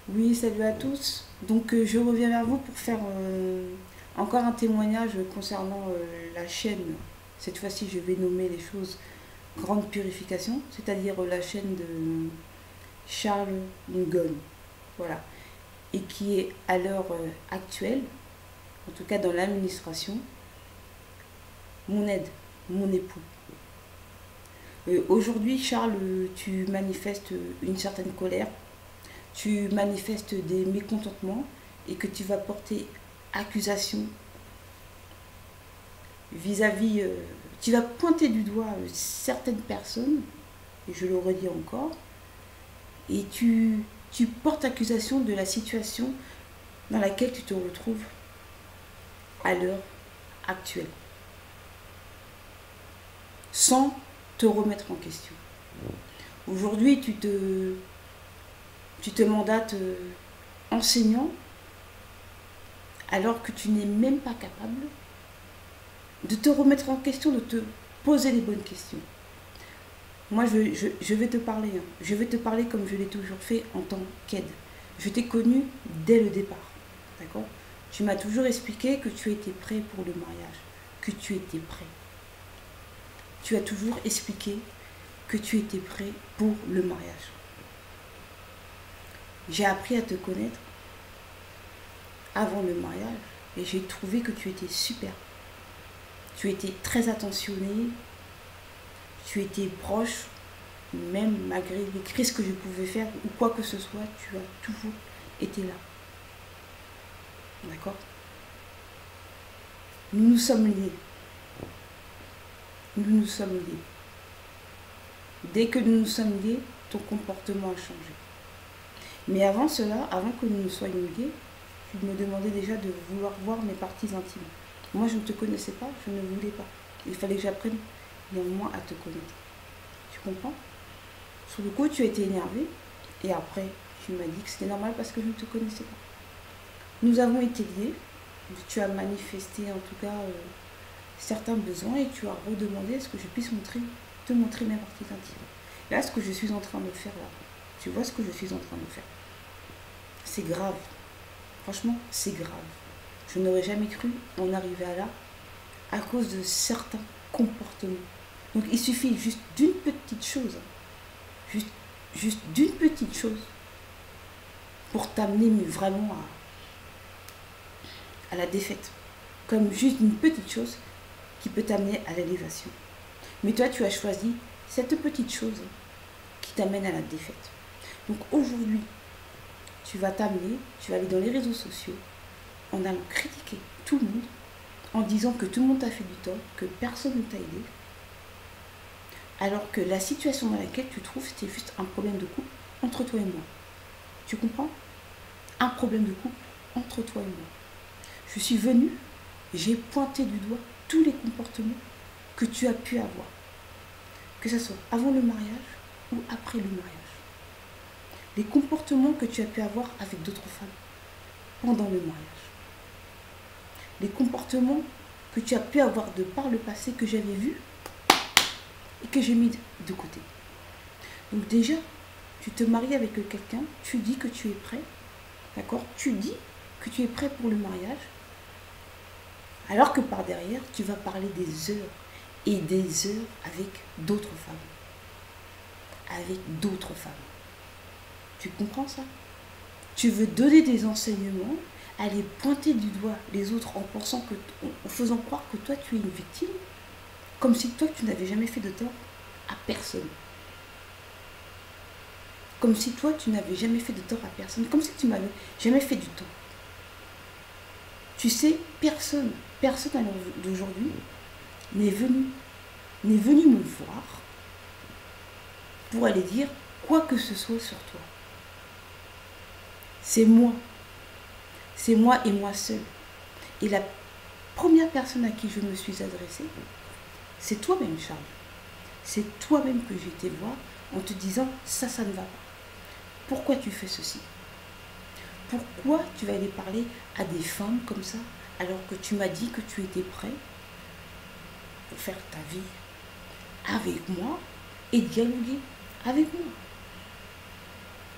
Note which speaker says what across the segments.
Speaker 1: Oui, salut à tous. Donc, je reviens vers vous pour faire encore un témoignage concernant la chaîne. Cette fois-ci, je vais nommer les choses Grande Purification, c'est-à-dire la chaîne de Charles Lingon. Voilà. Et qui est à l'heure actuelle, en tout cas dans l'administration, mon aide, mon époux. Aujourd'hui, Charles, tu manifestes une certaine colère, tu manifestes des mécontentements et que tu vas porter accusation vis-à-vis, tu vas pointer du doigt certaines personnes, et je le redis encore, et tu portes accusation de la situation dans laquelle tu te retrouves à l'heure actuelle, sans te remettre en question. Aujourd'hui, tu te mandates enseignant alors que tu n'es même pas capable de te remettre en question, de te poser les bonnes questions. Moi, je vais te parler. Hein. Je vais te parler comme je l'ai toujours fait en tant qu'aide. Je t'ai connu dès le départ. D'accord? Tu m'as toujours expliqué que tu étais prêt pour le mariage. Que tu étais prêt. Tu as toujours expliqué que tu étais prêt pour le mariage. J'ai appris à te connaître avant le mariage et j'ai trouvé que tu étais super. Tu étais très attentionné, tu étais proche, même malgré les crises que je pouvais faire ou quoi que ce soit, tu as toujours été là. D'accord? Nous nous sommes liés. Nous nous sommes liés. Dès que nous nous sommes liés, ton comportement a changé. Mais avant cela, avant que nous ne soyons liés, tu me demandais déjà de vouloir voir mes parties intimes. Moi, je ne te connaissais pas, je ne voulais pas. Il fallait que j'apprenne néanmoins à te connaître. Tu comprends? Sur le coup, tu as été énervé et après, tu m'as dit que c'était normal parce que je ne te connaissais pas. Nous avons été liés, tu as manifesté en tout cas certains besoins et tu as redemandé à ce que je puisse te montrer mes parties intimes. Là, ce que je suis en train de faire là, tu vois ce que je suis en train de faire. C'est grave. Franchement, c'est grave. Je n'aurais jamais cru en arriver à là à cause de certains comportements. Donc il suffit juste d'une petite chose, juste d'une petite chose pour t'amener vraiment à la défaite. Comme juste une petite chose qui peut t'amener à l'élévation. Mais toi, tu as choisi cette petite chose qui t'amène à la défaite. Donc aujourd'hui, tu vas aller dans les réseaux sociaux en allant critiquer tout le monde, en disant que tout le monde t'a fait du tort, que personne ne t'a aidé, alors que la situation dans laquelle tu te trouves, c'était juste un problème de couple entre toi et moi. Tu comprends? Un problème de couple entre toi et moi. Je suis venue, j'ai pointé du doigt tous les comportements que tu as pu avoir, que ce soit avant le mariage ou après le mariage. Les comportements que tu as pu avoir avec d'autres femmes pendant le mariage. Les comportements que tu as pu avoir de par le passé que j'avais vu et que j'ai mis de côté. Donc déjà, tu te maries avec quelqu'un, tu dis que tu es prêt, d'accord? Tu dis que tu es prêt pour le mariage, alors que par derrière, tu vas parler des heures et des heures avec d'autres femmes. Avec d'autres femmes. Tu comprends ça? Tu veux donner des enseignements, aller pointer du doigt les autres en faisant croire que toi tu es une victime, comme si toi tu n'avais jamais fait de tort à personne. Comme si toi tu n'avais jamais fait de tort à personne, comme si tu m'avais jamais fait du tort. Tu sais, personne à l'heure d'aujourd'hui n'est venu me voir pour aller dire quoi que ce soit sur toi. C'est moi et moi seul. Et la première personne à qui je me suis adressée, c'est toi-même, Charles. C'est toi-même que j'ai été voir en te disant ça ne va pas. Pourquoi tu fais ceci? Pourquoi tu vas aller parler à des femmes comme ça alors que tu m'as dit que tu étais prêt pour faire ta vie avec moi et dialoguer avec moi?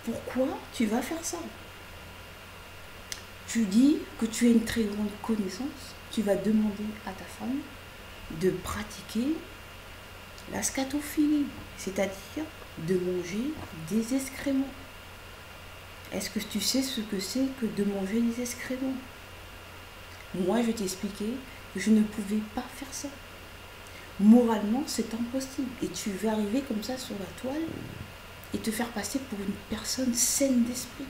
Speaker 1: Pourquoi tu vas faire ça? tu dis que tu as une très grande connaissance, tu vas demander à ta femme de pratiquer la scatophilie, c'est-à-dire de manger des excréments. Est-ce que tu sais ce que c'est que de manger des excréments? Moi, je t'ai expliqué que je ne pouvais pas faire ça. Moralement, c'est impossible. Et tu vas arriver comme ça sur la toile et te faire passer pour une personne saine d'esprit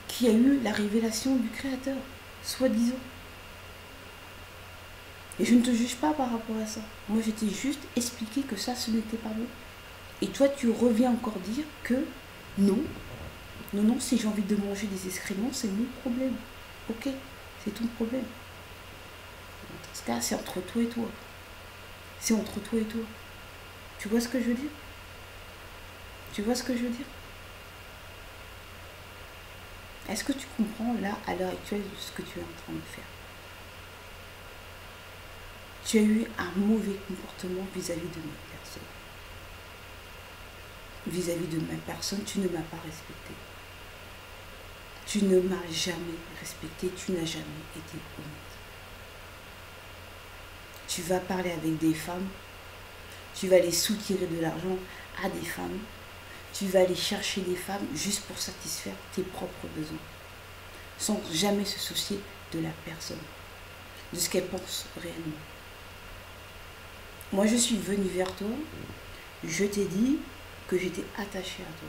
Speaker 1: qui a eu la révélation du Créateur, soi-disant. Et je ne te juge pas par rapport à ça. Moi, je t'ai juste expliqué que ça, ce n'était pas bon. Et toi, tu reviens encore dire que non, non, si j'ai envie de manger des excréments, c'est mon problème. Ok, c'est ton problème. Dans ce cas, c'est entre toi et toi. C'est entre toi et toi. Tu vois ce que je veux dire? Tu vois ce que je veux dire? Est-ce que tu comprends là, à l'heure actuelle, ce que tu es en train de faire? Tu as eu un mauvais comportement vis-à-vis de ma personne. Vis-à-vis de ma personne, tu ne m'as pas respecté. Tu ne m'as jamais respecté, tu n'as jamais été honnête. Tu vas parler avec des femmes, tu vas les soutirer de l'argent à des femmes, tu vas aller chercher des femmes juste pour satisfaire tes propres besoins, sans jamais se soucier de la personne, de ce qu'elle pense réellement. Moi, je suis venue vers toi, je t'ai dit que j'étais attachée à toi.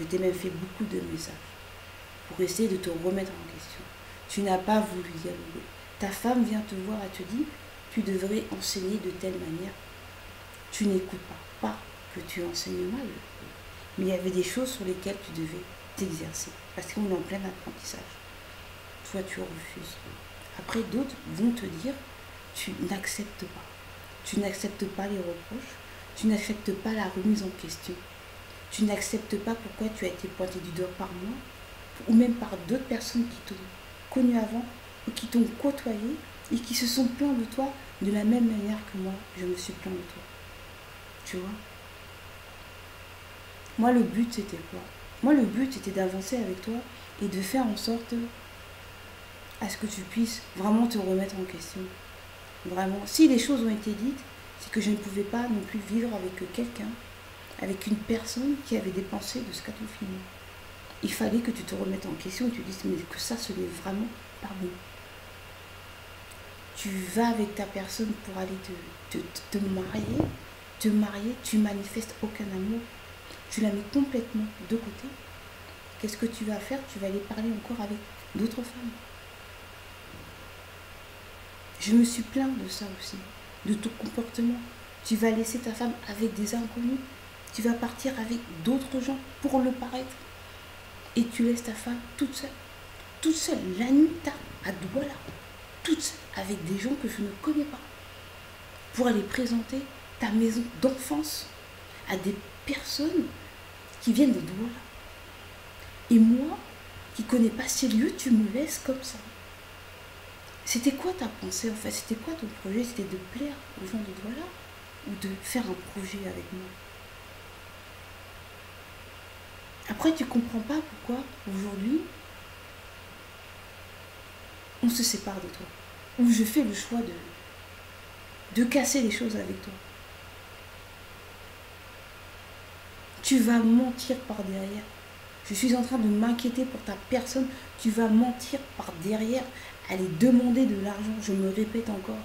Speaker 1: Je t'ai même fait beaucoup de messages pour essayer de te remettre en question. Tu n'as pas voulu dialoguer. Ta femme vient te voir et te dit, tu devrais enseigner de telle manière. Tu n'écoutes pas que tu enseignes mal. Mais il y avait des choses sur lesquelles tu devais t'exercer. Parce qu'on est en plein apprentissage. Toi, tu refuses. Après, d'autres vont te dire, tu n'acceptes pas. Tu n'acceptes pas les reproches. Tu n'acceptes pas la remise en question. Tu n'acceptes pas pourquoi tu as été pointé du doigt par moi, ou même par d'autres personnes qui t'ont connu avant, ou qui t'ont côtoyé, et qui se sont plaints de toi de la même manière que moi, je me suis plaint de toi. Tu vois? Moi, le but, c'était quoi? Moi, le but, c'était d'avancer avec toi et de faire en sorte à ce que tu puisses vraiment te remettre en question. Vraiment. Si les choses ont été dites, c'est que je ne pouvais pas non plus vivre avec quelqu'un, avec une personne qui avait des pensées de scatophilie. Il fallait que tu te remettes en question et tu dises mais que ça, ce n'est vraiment pas bon. Tu vas avec ta personne pour aller te marier, tu manifestes aucun amour, tu la mets complètement de côté. Qu'est-ce que tu vas faire? Tu vas aller parler encore avec d'autres femmes. Je me suis plaint de ça aussi, de ton comportement. Tu vas laisser ta femme avec des inconnus. Tu vas partir avec d'autres gens pour le paraître. Et tu laisses ta femme toute seule. Toute seule, la nuit, à Douala. Toute seule, avec des gens que je ne connais pas. Pour aller présenter ta maison d'enfance à des personnes qui viennent de Douala. Et moi, qui ne connais pas ces lieux, tu me laisses comme ça. C'était quoi ta pensée en fait? C'était quoi ton projet? C'était de plaire aux gens de Douala ou de faire un projet avec moi? Après, tu comprends pas pourquoi aujourd'hui on se sépare de toi. Ou je fais le choix de casser les choses avec toi. Tu vas mentir par derrière. Je suis en train de m'inquiéter pour ta personne. Tu vas mentir par derrière, aller demander de l'argent. Je me répète encore.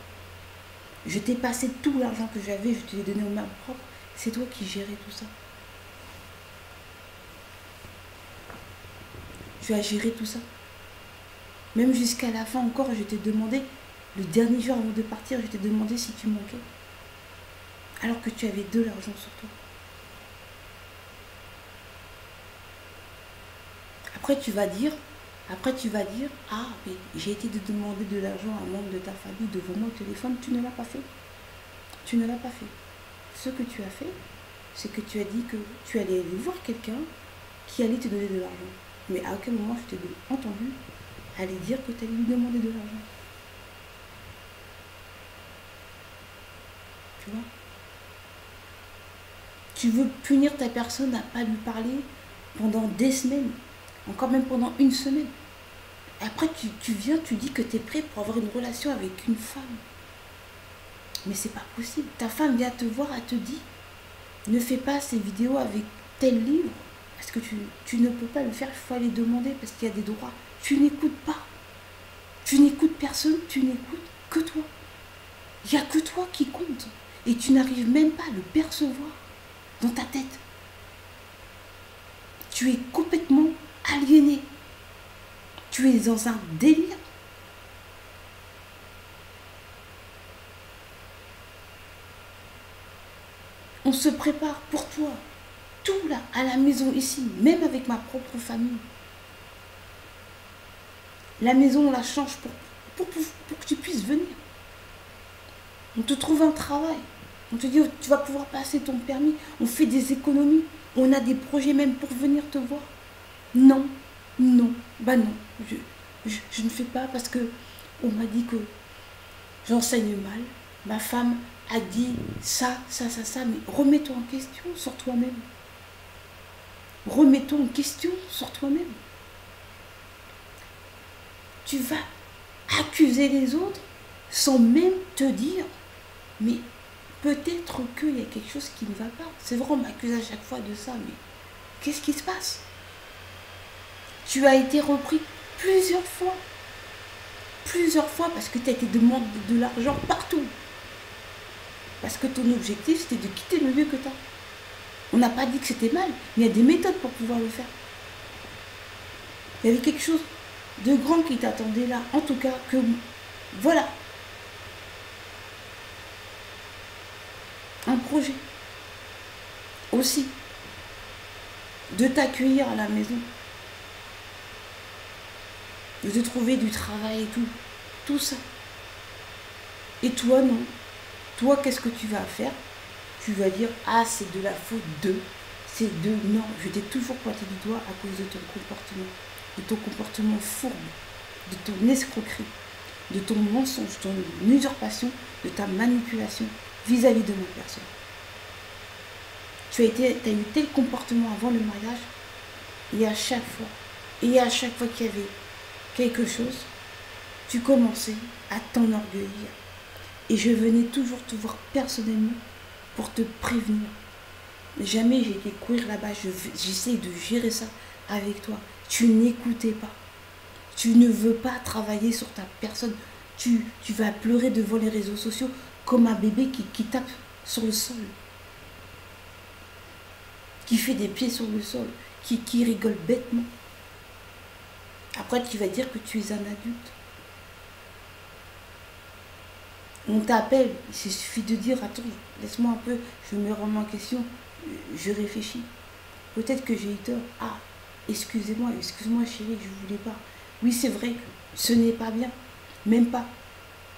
Speaker 1: Je t'ai passé tout l'argent que j'avais, je te l'ai donné aux mains propres. C'est toi qui gérais tout ça. Tu as géré tout ça. Même jusqu'à la fin encore, je t'ai demandé, le dernier jour avant de partir, je t'ai demandé si tu manquais. Alors que tu avais de l'argent sur toi. Après tu vas dire, ah mais j'ai été de demander de l'argent à un membre de ta famille devant moi au téléphone, tu ne l'as pas fait. Tu ne l'as pas fait. Ce que tu as fait, c'est que tu as dit que tu allais aller voir quelqu'un qui allait te donner de l'argent. Mais à aucun moment je t'ai entendu aller dire que tu allais lui demander de l'argent. Tu vois? Tu veux punir ta personne à ne pas lui parler pendant des semaines, encore même pendant une semaine. Après, tu viens, tu dis que tu es prêt pour avoir une relation avec une femme. Mais c'est pas possible. Ta femme vient te voir, elle te dit, ne fais pas ces vidéos avec tel livre. Parce que tu ne peux pas le faire, il faut aller demander parce qu'il y a des droits. Tu n'écoutes pas. Tu n'écoutes personne, tu n'écoutes que toi. Il n'y a que toi qui compte. Et tu n'arrives même pas à le percevoir dans ta tête. Tu es complètement aliéné. Tu es dans un délire. On se prépare pour toi. Tout là, à la maison ici, même avec ma propre famille. La maison, on la change pour que tu puisses venir. On te trouve un travail. On te dit, tu vas pouvoir passer ton permis. On fait des économies. On a des projets même pour venir te voir. Non, non, bah non. Je ne fais pas parce que on m'a dit que j'enseigne mal. Ma femme a dit ça. Mais remets-toi en question sur toi-même. Remets-toi en question sur toi-même. Tu vas accuser les autres sans même te dire, mais peut-être qu'il y a quelque chose qui ne va pas. C'est vrai, on m'accuse à chaque fois de ça, mais qu'est-ce qui se passe? Tu as été repris plusieurs fois parce que tu as été demandé de l'argent partout. Parce que ton objectif, c'était de quitter le lieu que tu as. On n'a pas dit que c'était mal, mais il y a des méthodes pour pouvoir le faire. Il y avait quelque chose de grand qui t'attendait là. En tout cas, que voilà. Un projet. Aussi. De t'accueillir à la maison. De te trouver du travail et tout. Tout ça. Et toi, non. Toi, qu'est-ce que tu vas faire? Tu vas dire, ah, c'est de la faute de. C'est de. Non, je t'ai toujours pointé du doigt à cause de ton comportement. De ton comportement fourbe. De ton escroquerie. De ton mensonge, ton usurpation, de ta manipulation vis-à-vis de ma personne. Tu as eu tel comportement avant le mariage, et à chaque fois qu'il y avait quelque chose, tu commençais à t'enorgueillir. Et je venais toujours te voir personnellement pour te prévenir. Jamais j'ai été courir là-bas, j'essaie de gérer ça avec toi. Tu n'écoutais pas. Tu ne veux pas travailler sur ta personne. Tu vas pleurer devant les réseaux sociaux comme un bébé qui tape sur le sol. Qui fait des pieds sur le sol. Qui rigole bêtement. Après, tu vas dire que tu es un adulte. On t'appelle, il suffit de dire, attends, laisse-moi un peu, je me remets en question, je réfléchis. Peut-être que j'ai eu tort. Ah, excusez-moi chérie, je ne voulais pas. Oui, c'est vrai que ce n'est pas bien. Même pas.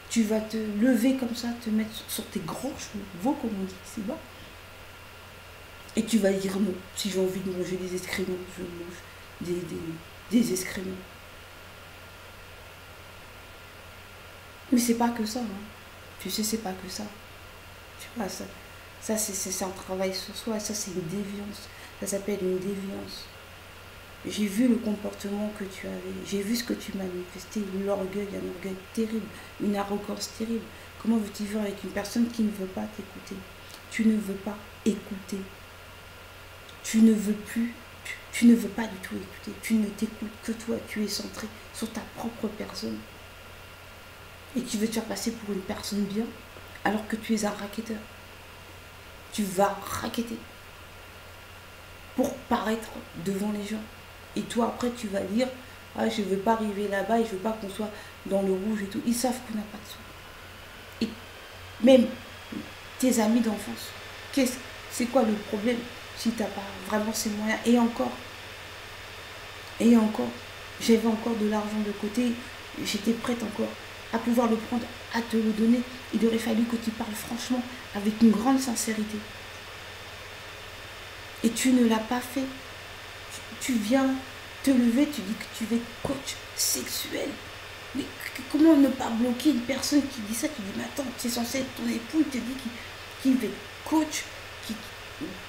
Speaker 1: Tu vas te lever comme ça, te mettre sur tes grands chevaux, comme on dit, c'est bas. Et tu vas dire non. Si j'ai envie de manger des excréments, je mange des excréments. Mais c'est pas que ça. Hein. Tu sais, c'est pas que ça. Tu vois, ça c'est un travail sur soi. Ça, c'est une déviance. Ça s'appelle une déviance. J'ai vu le comportement que tu avais. J'ai vu ce que tu manifestais. L'orgueil, un orgueil terrible. Une arrogance terrible. Comment veux-tu vivre avec une personne qui ne veut pas t'écouter? Tu ne veux pas écouter. Tu ne veux plus. Tu ne veux pas du tout écouter. Tu ne t'écoutes que toi. Tu es centré sur ta propre personne. Et tu veux te faire passer pour une personne bien, alors que tu es un racketteur. Tu vas racketter pour paraître devant les gens. Et toi, après, tu vas dire, ah, je ne veux pas arriver là-bas et je ne veux pas qu'on soit dans le rouge et tout. Ils savent qu'on n'a pas de sous. Et même tes amis d'enfance, c'est quoi le problème si tu n'as pas vraiment ces moyens? Et encore, j'avais encore de l'argent de côté, j'étais prête encore à pouvoir le prendre, à te le donner. Il aurait fallu que tu parles franchement, avec une grande sincérité. Et tu ne l'as pas fait. Tu viens te lever, tu dis que tu es coach sexuel. Mais comment ne pas bloquer une personne qui dit ça? Tu dis, mais attends, c'est censé être ton époux, il te dit qu'il veut être coach,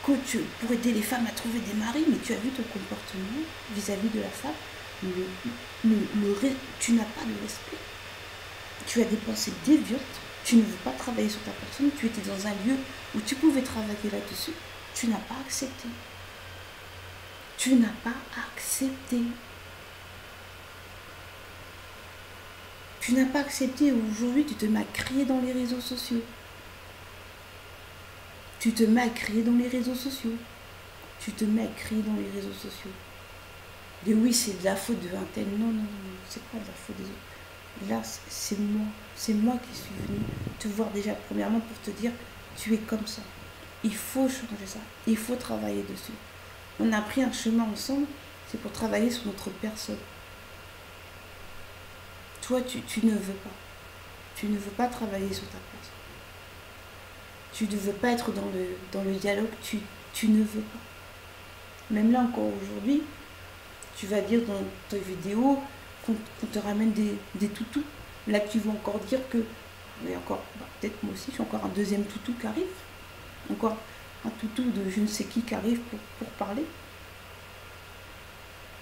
Speaker 1: coach pour aider les femmes à trouver des maris, mais tu as vu ton comportement vis-à-vis de la femme? Tu n'as pas de respect. Tu as des pensées déviantes. Tu ne veux pas travailler sur ta personne. Tu étais dans un lieu où tu pouvais travailler là-dessus. Tu n'as pas accepté. Tu n'as pas accepté. Tu n'as pas accepté. Aujourd'hui, tu te mets à crier dans les réseaux sociaux. Tu te mets à crier dans les réseaux sociaux. Tu te mets à crier dans les réseaux sociaux. Et oui, c'est de la faute de un tel. Non, non, non, c'est pas de la faute des autres. Là, c'est moi. C'est moi qui suis venue te voir déjà, premièrement, pour te dire, tu es comme ça. Il faut changer ça. Il faut travailler dessus. On a pris un chemin ensemble, c'est pour travailler sur notre personne. Toi, tu ne veux pas. Tu ne veux pas travailler sur ta personne. Tu ne veux pas être dans le dialogue, tu ne veux pas. Même là encore aujourd'hui, tu vas dire dans ta vidéo qu'on te ramène des toutous. Là, tu vas encore dire que, mais encore, peut-être moi aussi, j'ai encore un deuxième toutou qui arrive. Encore un toutou de je ne sais qui arrive pour parler.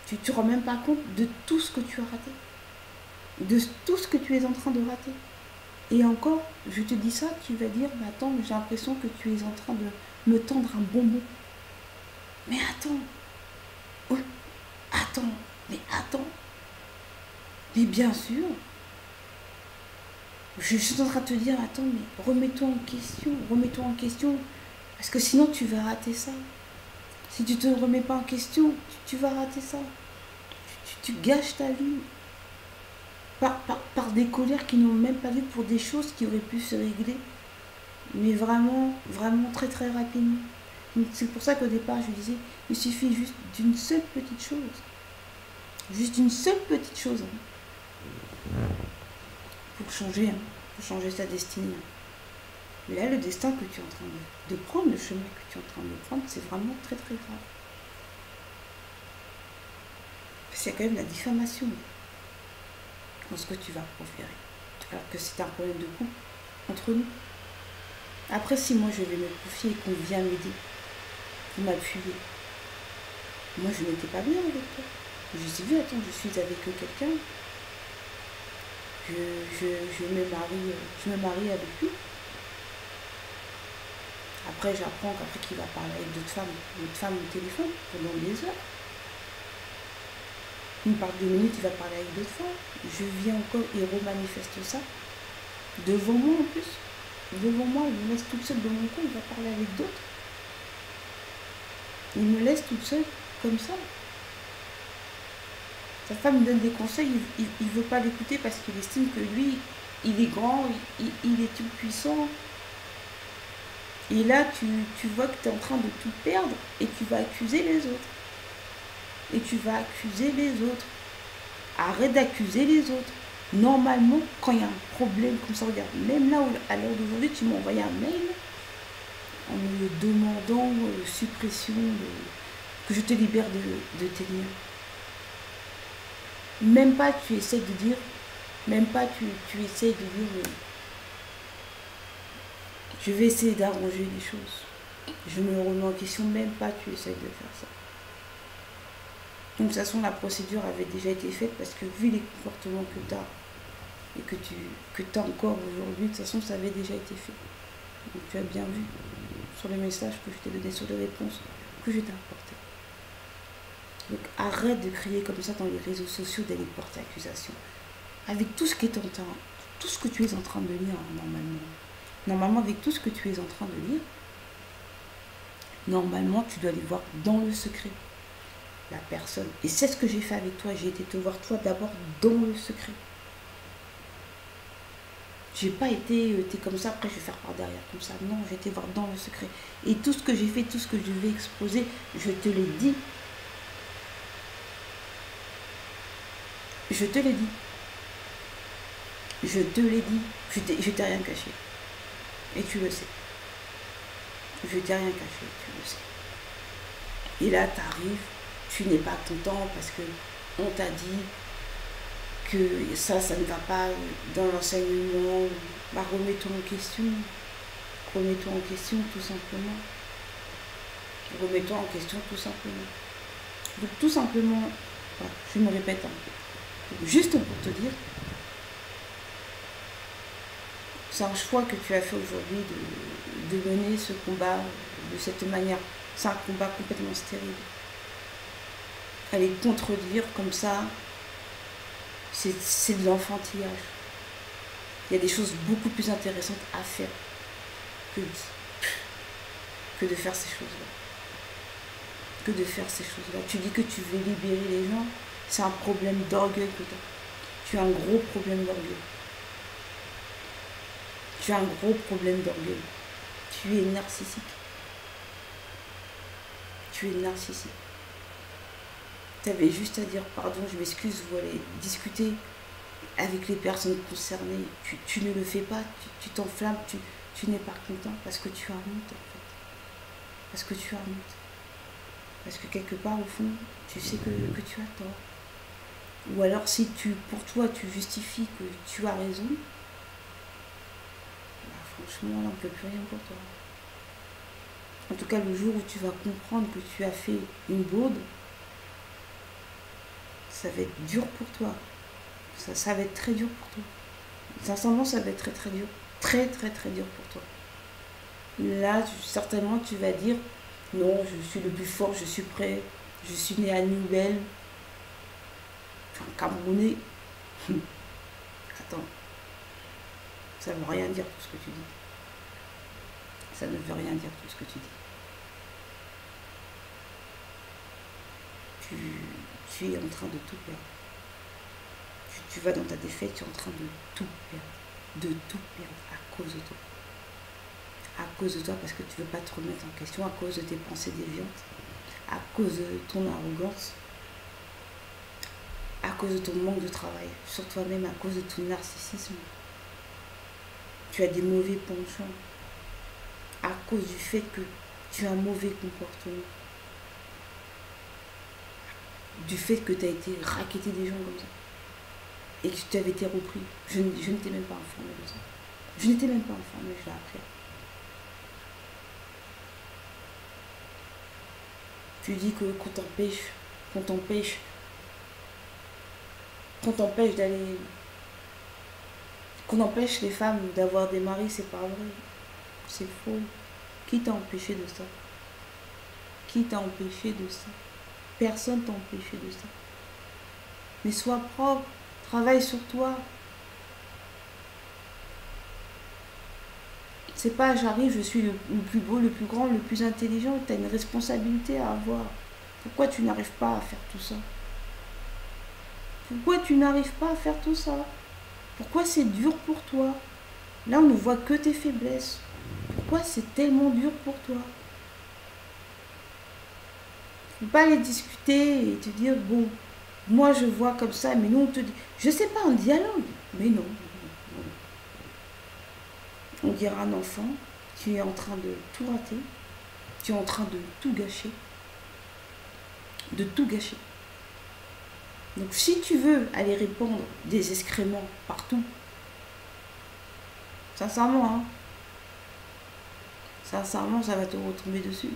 Speaker 1: Tu ne te rends même pas compte de tout ce que tu as raté. De tout ce que tu es en train de rater. Et encore, je te dis ça, tu vas dire, mais attends, j'ai l'impression que tu es en train de me tendre un bonbon. Mais attends. Oh, attends. Mais attends. Mais bien sûr. Je suis en train de te dire, attends, mais remets-toi en question. Remets-toi en question. Parce que sinon, tu vas rater ça. Si tu ne te remets pas en question, tu vas rater ça. Tu gâches ta vie. Par des colères qui n'ont même pas vu pour des choses qui auraient pu se régler. Mais vraiment, vraiment très très rapidement. C'est pour ça qu'au départ, je disais, il suffit juste d'une seule petite chose. Juste une seule petite chose. Pour changer sa destinée. Mais là, le destin que tu es en train de prendre, le chemin que tu es en train de prendre, c'est vraiment très très grave. Parce qu'il y a quand même la diffamation dans ce que tu vas proférer. Alors que c'est un problème de couple entre nous. Après, si moi je vais me confier et qu'on vient m'aider, pour m'appuyer, moi je n'étais pas bien avec toi. Je me suis dit, attends, je suis avec quelqu'un, je me marie avec lui. Après, j'apprends qu'après qu'il va parler avec d'autres femmes au téléphone pendant des heures. Il me parle 2 minutes, il va parler avec d'autres femmes. Je viens encore et remanifeste ça. Devant moi en plus. Devant moi, il me laisse toute seule dans mon coin, il va parler avec d'autres. Il me laisse toute seule comme ça. Sa femme me donne des conseils, il ne veut pas l'écouter parce qu'il estime que lui, il est grand, il est tout puissant. Et là, tu vois que tu es en train de tout perdre et tu vas accuser les autres. Et tu vas accuser les autres. Arrête d'accuser les autres. Normalement, quand il y a un problème comme ça, regarde, même là, à l'heure d'aujourd'hui, tu m'as envoyé un mail en me demandant suppression, que je te libère de tes liens. Même pas tu essaies de dire, même pas tu essaies de dire, je vais essayer d'arranger les choses. Je me remets en question, même pas tu essaies de faire ça. Donc de toute façon, la procédure avait déjà été faite parce que vu les comportements que tu as et que tu as encore aujourd'hui, de toute façon, ça avait déjà été fait. Donc tu as bien vu sur les messages que je t'ai donné, sur les réponses que je t'ai apportées. Donc arrête de crier comme ça dans les réseaux sociaux, d'aller porter accusation. Avec tout ce qui est en train, tout ce que tu es en train de lire normalement. Normalement, avec tout ce que tu es en train de lire, normalement, tu dois aller voir dans le secret la personne. Et c'est ce que j'ai fait avec toi. J'ai été te voir toi d'abord dans le secret. J'ai pas été, t'es comme ça, après je vais faire par derrière, comme ça. Non, j'ai été voir dans le secret. Et tout ce que j'ai fait, tout ce que je vais exposer, je te l'ai dit. Je te l'ai dit. Je te l'ai dit. Je t'ai rien caché. Et tu le sais. Je t'ai rien caché, tu le sais. Et là, t'arrives, tu n'es pas content parce que on t'a dit que ça ne va pas dans l'enseignement. Bah, remets-toi en question. Remets-toi en question, tout simplement. Remets-toi en question, tout simplement. Donc, tout simplement, Voilà, je me répète. Hein. Juste pour te dire, c'est un choix que tu as fait aujourd'hui de mener ce combat de cette manière. C'est un combat complètement stérile. Aller contredire comme ça, c'est de l'enfantillage. Il y a des choses beaucoup plus intéressantes à faire que de faire ces choses-là. Que de faire ces choses-là. Tu dis que tu veux libérer les gens, c'est un problème d'orgueil que tu as. Tu as un gros problème d'orgueil. Tu as un gros problème d'orgueil. Tu es narcissique. Tu es narcissique. Tu avais juste à dire pardon, je m'excuse, vous allez discuter avec les personnes concernées. Tu ne le fais pas, tu t'enflammes, tu n'es pas content parce que tu as honte en fait. Parce que tu as honte. Parce que quelque part au fond, tu sais que tu as tort. Ou alors si pour toi tu justifies que tu as raison, bah, franchement là on ne peut plus rien pour toi. En tout cas le jour où tu vas comprendre que tu as fait une baude, ça va être dur pour toi. Ça va être très dur pour toi. Sincèrement, ça va être très très dur. Très très très dur pour toi. Là, certainement, tu vas dire, non, je suis le plus fort, je suis prêt, je suis né à Nouvelle. Enfin, Camerounais. Attends. Ça ne veut rien dire tout ce que tu dis. Ça ne veut rien dire tout ce que tu dis. Tu es en train de tout perdre. Tu vas dans ta défaite, tu es en train de tout perdre. De tout perdre à cause de toi. À cause de toi parce que tu ne veux pas te remettre en question, à cause de tes pensées déviantes, à cause de ton arrogance, à cause de ton manque de travail sur toi-même, à cause de ton narcissisme. Tu as des mauvais penchants à cause du fait que tu as un mauvais comportement. Du fait que tu as été raqueté des gens comme ça. Et que tu avais été repris. Je ne t'ai même pas informé de ça. Je n'étais même pas informé, je l'ai appris. Tu dis que qu'on t'empêche d'aller... Qu'on empêche les femmes d'avoir des maris, c'est pas vrai. C'est faux. Qui t'a empêché de ça? Qui t'a empêché de ça? Personne t'a empêché de ça. Mais sois propre. Travaille sur toi. C'est pas j'arrive, je suis le plus beau, le plus grand, le plus intelligent. Tu as une responsabilité à avoir. Pourquoi tu n'arrives pas à faire tout ça? Pourquoi tu n'arrives pas à faire tout ça? Pourquoi c'est dur pour toi? Là, on ne voit que tes faiblesses. Pourquoi c'est tellement dur pour toi? Tu ne peux pas aller discuter et te dire, bon, moi je vois comme ça, mais nous on te dit, je sais pas, un dialogue. Mais non. On dirait un enfant qui est en train de tout rater, qui est en train de tout gâcher. De tout gâcher. Donc si tu veux aller répandre des excréments partout, sincèrement, hein, sincèrement, ça va te retomber dessus.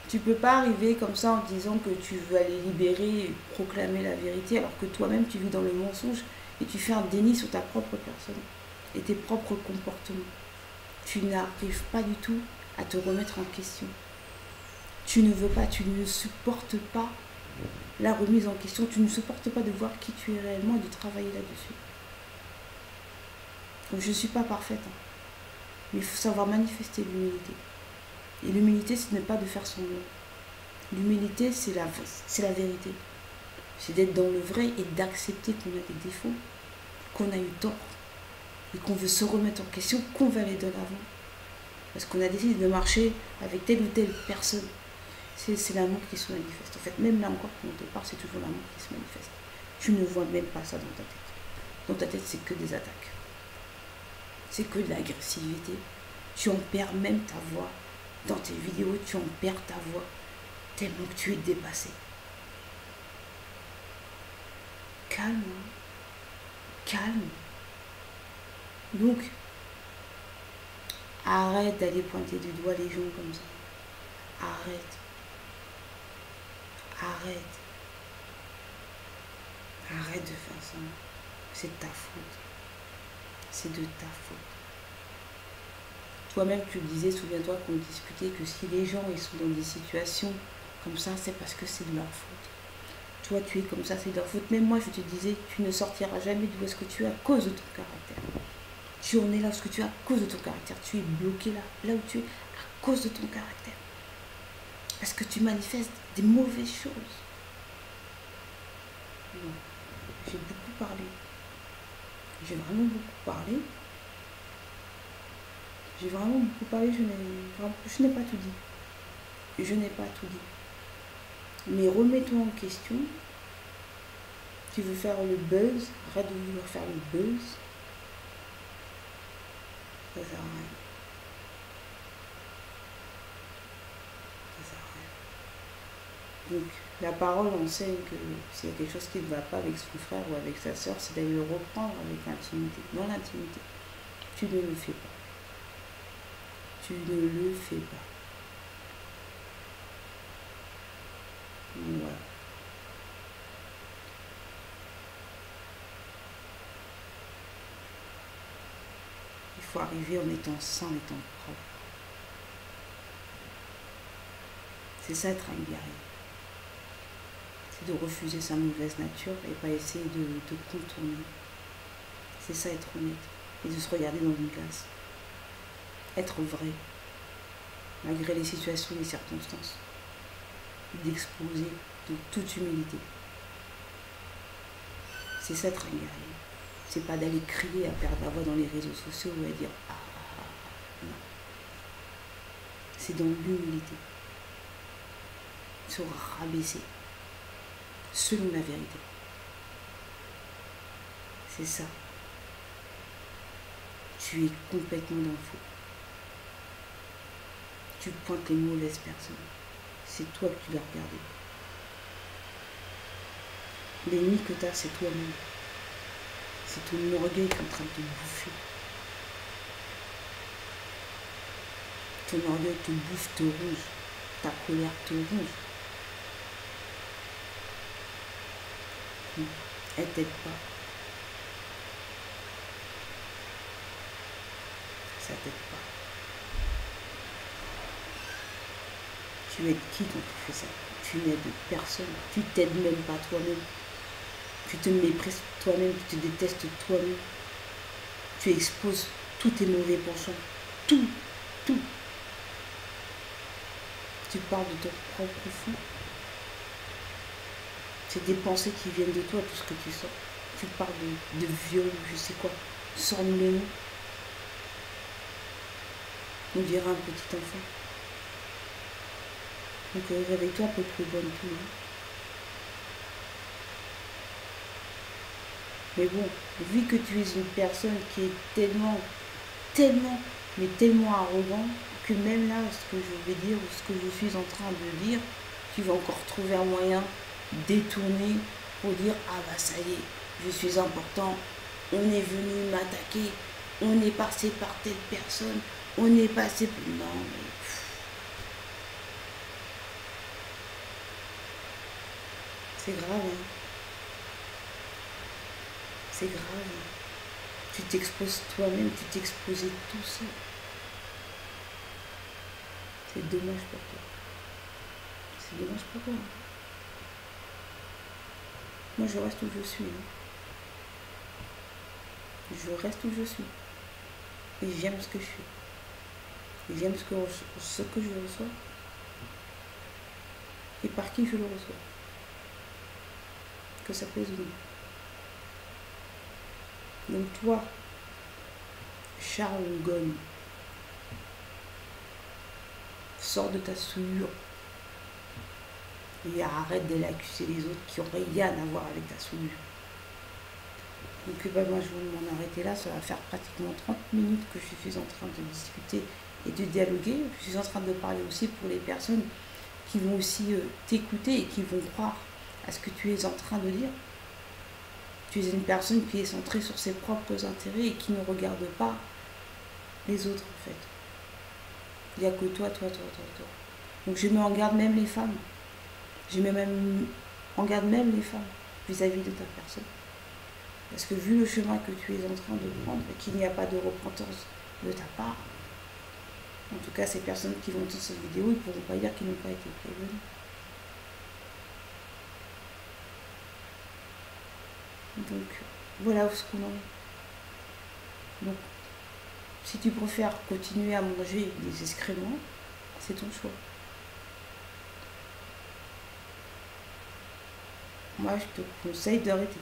Speaker 1: Tu peux pas arriver comme ça en disant que tu veux aller libérer et proclamer la vérité alors que toi-même tu vis dans le mensonge et tu fais un déni sur ta propre personne et tes propres comportements. Tu n'arrives pas du tout à te remettre en question. Tu ne veux pas, tu ne supportes pas la remise en question, tu ne supportes pas de voir qui tu es réellement et de travailler là-dessus. Donc je ne suis pas parfaite, hein, mais il faut savoir manifester l'humilité. Et l'humilité, ce n'est pas de faire semblant. L'humilité, c'est la vérité. C'est d'être dans le vrai et d'accepter qu'on a des défauts, qu'on a eu tort, et qu'on veut se remettre en question, qu'on va aller de l'avant. Parce qu'on a décidé de marcher avec telle ou telle personne. C'est l'amour qui se manifeste. En fait, même là encore, quand on te parle, c'est toujours l'amour qui se manifeste. Tu ne vois même pas ça dans ta tête. Dans ta tête, c'est que des attaques. C'est que de l'agressivité. Tu en perds même ta voix. Dans tes vidéos, tu en perds ta voix. Tellement que tu es dépassé. Calme. Calme. Donc, arrête d'aller pointer du doigt les gens comme ça. Arrête. Arrête. Arrête de faire ça. C'est de ta faute. C'est de ta faute. Toi-même, tu le disais, souviens-toi qu'on discutait que si les gens ils sont dans des situations comme ça, c'est parce que c'est de leur faute. Toi, tu es comme ça, c'est de leur faute. Même moi, je te disais, tu ne sortiras jamais d'où est-ce que tu es à cause de ton caractère. Tu en es là parce que tu es à cause de ton caractère. Tu es bloqué là où tu es à cause de ton caractère. Parce que tu manifestes des mauvaises choses. Non. J'ai beaucoup parlé. J'ai vraiment beaucoup parlé. J'ai vraiment beaucoup parlé. Je n'ai pas tout dit. Je n'ai pas tout dit. Mais remets-toi en question. Tu veux faire le buzz. Arrête de vouloir faire le buzz. Ça sert à rien. Ça sert à rien. Donc, la parole enseigne que s'il y a quelque chose qui ne va pas avec son frère ou avec sa soeur, c'est d'aller le reprendre avec l'intimité. Dans l'intimité. Tu ne le fais pas. Tu ne le fais pas. Voilà. Il faut arriver en étant sain, en étant propre. C'est ça être un guerrier. C'est de refuser sa mauvaise nature et pas essayer de contourner. C'est ça être honnête. Et de se regarder dans une glace. Être vrai. Malgré les situations et les circonstances. D'exposer de toute humilité. C'est ça être un guerrier. C'est pas d'aller crier à perdre la voix dans les réseaux sociaux ou à dire ah, non. C'est dans l'humilité. Se rabaisser selon la vérité. C'est ça. Tu es complètement dans le faux. Tu pointes les mauvaises personnes. C'est toi que tu dois regarder. L'ennemi que tu as, c'est toi-même. C'est ton orgueil qui est en train de te bouffer. Ton orgueil te bouffe, te ronge. Ta colère te ronge. Elle t'aide pas. Ça t'aide pas. Tu aides qui quand tu fais ça? Tu n'aides personne. Tu t'aides même pas toi-même. Tu te méprises toi-même, tu te détestes toi-même. Tu exposes tous tes mauvais penchants. Tout. Tu parles de ton propre fou. C'est des pensées qui viennent de toi, tout ce que tu sens. Tu parles de viol, je sais quoi, sans le nom. On dirait un petit enfant. Donc réveille-toi, peuple bon tout. Hein. Mais bon, vu que tu es une personne qui est tellement arrogant, que même là, ce que je vais dire, ou ce que je suis en train de dire, tu vas encore trouver un moyen détourné pour dire ah bah ça y est, je suis important, on est venu m'attaquer, on est passé par telle personne, on est passé par... Non mais... C'est grave, hein. C'est grave. Hein. Tu t'exposes toi-même, tu t'exposais tout seul. C'est dommage pour toi. C'est dommage pour toi. Hein. Moi, je reste où je suis. Hein. Je reste où je suis. Et j'aime ce que je suis. Et j'aime ce que je reçois. Et par qui je le reçois. Que ça plaise ou non. Donc toi, Charles Gogne, sors de ta souillure et arrête d'aller accuser les autres qui n'ont rien à voir avec ta souillure. Donc moi je vais m'en arrêter là, ça va faire pratiquement 30 minutes que je suis en train de discuter et de dialoguer. Je suis en train de parler aussi pour les personnes qui vont aussi t'écouter et qui vont croire à ce que tu es en train de dire. Tu es une personne qui est centrée sur ses propres intérêts et qui ne regarde pas les autres en fait. Il n'y a que toi. Donc je mets en garde même les femmes. Je mets même en garde même les femmes vis-à-vis de ta personne. Parce que vu le chemin que tu es en train de prendre et qu'il n'y a pas de repentance de ta part, en tout cas ces personnes qui vont entendre cette vidéo, ils ne pourront pas dire qu'ils n'ont pas été prévenus. Donc voilà où ce qu'on en est. Donc si tu préfères continuer à manger des excréments, c'est ton choix. Moi je te conseille d'arrêter.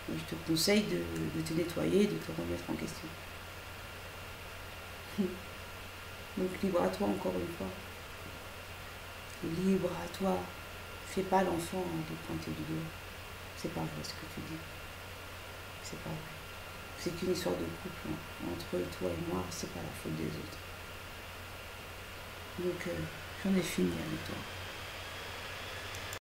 Speaker 1: Je te conseille de te nettoyer, de te remettre en question. Donc libre à toi encore une fois. Libre à toi. Fais pas l'enfant de pointer du doigt. C'est pas vrai ce que tu dis. C'est pas vrai. C'est une histoire de couple. Entre toi et moi, c'est pas la faute des autres. Donc j'en ai fini avec toi.